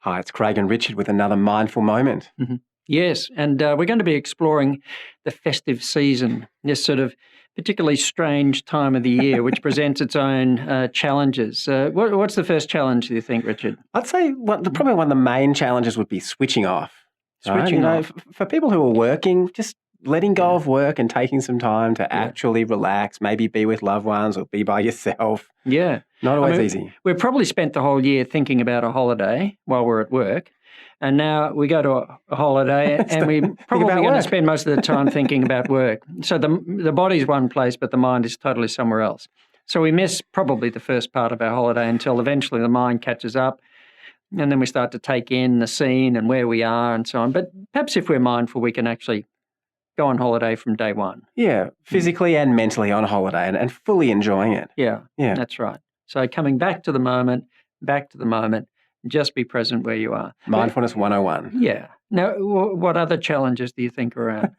Hi, it's Craig and Richard with another mindful moment. Mm-hmm. Yes, and we're going to be exploring the festive season, this sort of particularly strange time of the year, which presents its own challenges. What's the first challenge, do you think, Richard? I'd say probably one of the main challenges would be switching off. Switching off. For people who are working, just letting go of work and taking some time to actually relax, maybe be with loved ones or be by yourself. Yeah. Not always easy. We've probably spent the whole year thinking about a holiday while we're at work. And now we go to a holiday and we're probably going to spend most of the time thinking about work. So the body's one place, but the mind is totally somewhere else. So we miss probably the first part of our holiday until eventually the mind catches up. And then we start to take in the scene and where we are and so on. But perhaps if we're mindful, we can actually go on holiday from day one. Yeah, physically and mentally on holiday and fully enjoying it. Yeah, that's right. So coming back to the moment, just be present where you are. Mindfulness 101. Yeah. Now, what other challenges do you think are around?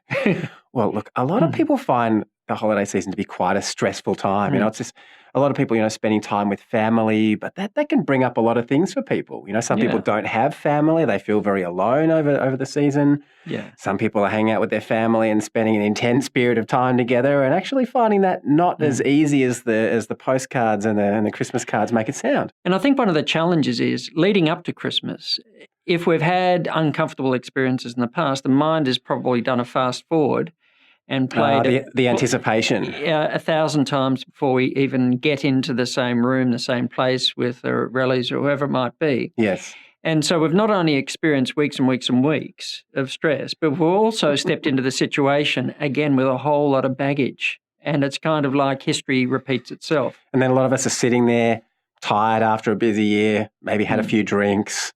Well, look, a lot of people find the holiday season to be quite a stressful time. You know, it's just a lot of people, spending time with family, but that can bring up a lot of things for people. Some people don't have family. They feel very alone over the season. Yeah. Some people are hanging out with their family and spending an intense period of time together and actually finding that not as easy as the postcards and the Christmas cards make it sound. And I think one of the challenges is leading up to Christmas. If we've had uncomfortable experiences in the past, the mind has probably done a fast forward and played the anticipation 1,000 times before we even get into the same room, the same place with the relatives or whoever it might be. Yes. And so we've not only experienced weeks and weeks and weeks of stress, but we've also stepped into the situation again with a whole lot of baggage. And it's kind of like history repeats itself. And then a lot of us are sitting there tired after a busy year, maybe had a few drinks.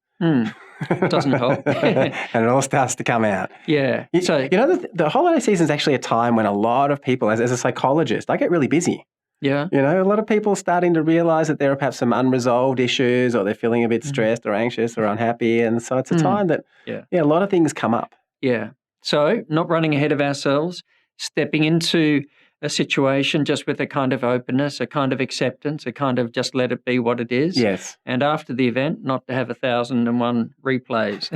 It doesn't help. And it all starts to come out. Yeah. So the holiday season is actually a time when a lot of people, as a psychologist, I get really busy. Yeah. A lot of people are starting to realize that there are perhaps some unresolved issues or they're feeling a bit stressed or anxious or unhappy. And so it's a time that, a lot of things come up. Yeah. So not running ahead of ourselves, stepping into a situation just with a kind of openness, a kind of acceptance, a kind of just let it be what it is. Yes. And after the event, not to have 1,001 replays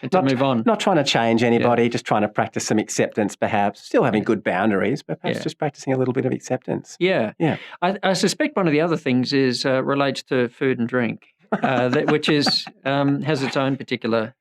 and to move on. Not trying to change anybody, just trying to practice some acceptance perhaps, still having good boundaries, but perhaps just practicing a little bit of acceptance. Yeah. Yeah. I suspect one of the other things is relates to food and drink, which is has its own particular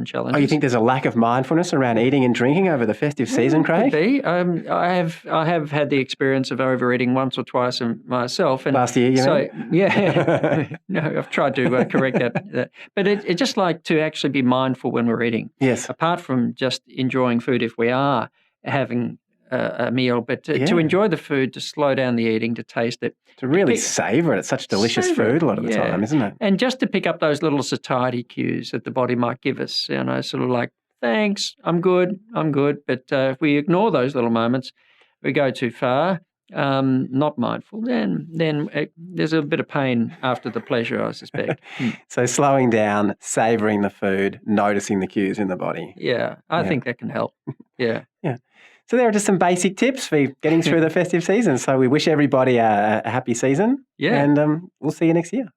challenges. Oh, you think there's a lack of mindfulness around eating and drinking over the festive season, Craig? Could be. I have had the experience of overeating once or twice myself. And last year, you mean? Yeah. No, I've tried to correct that. But it's just like to actually be mindful when we're eating. Yes. Apart from just enjoying food if we are having a meal, but to enjoy the food, to slow down the eating, to taste it. To really savour it. It's such delicious food a lot of the time, isn't it? And just to pick up those little satiety cues that the body might give us, sort of like, thanks, I'm good. But if we ignore those little moments, we go too far, not mindful, then there's a bit of pain after the pleasure, I suspect. So slowing down, savouring the food, noticing the cues in the body. Yeah, I think that can help. Yeah. Yeah. So there are just some basic tips for getting through the festive season. So we wish everybody a happy season. Yeah. And we'll see you next year.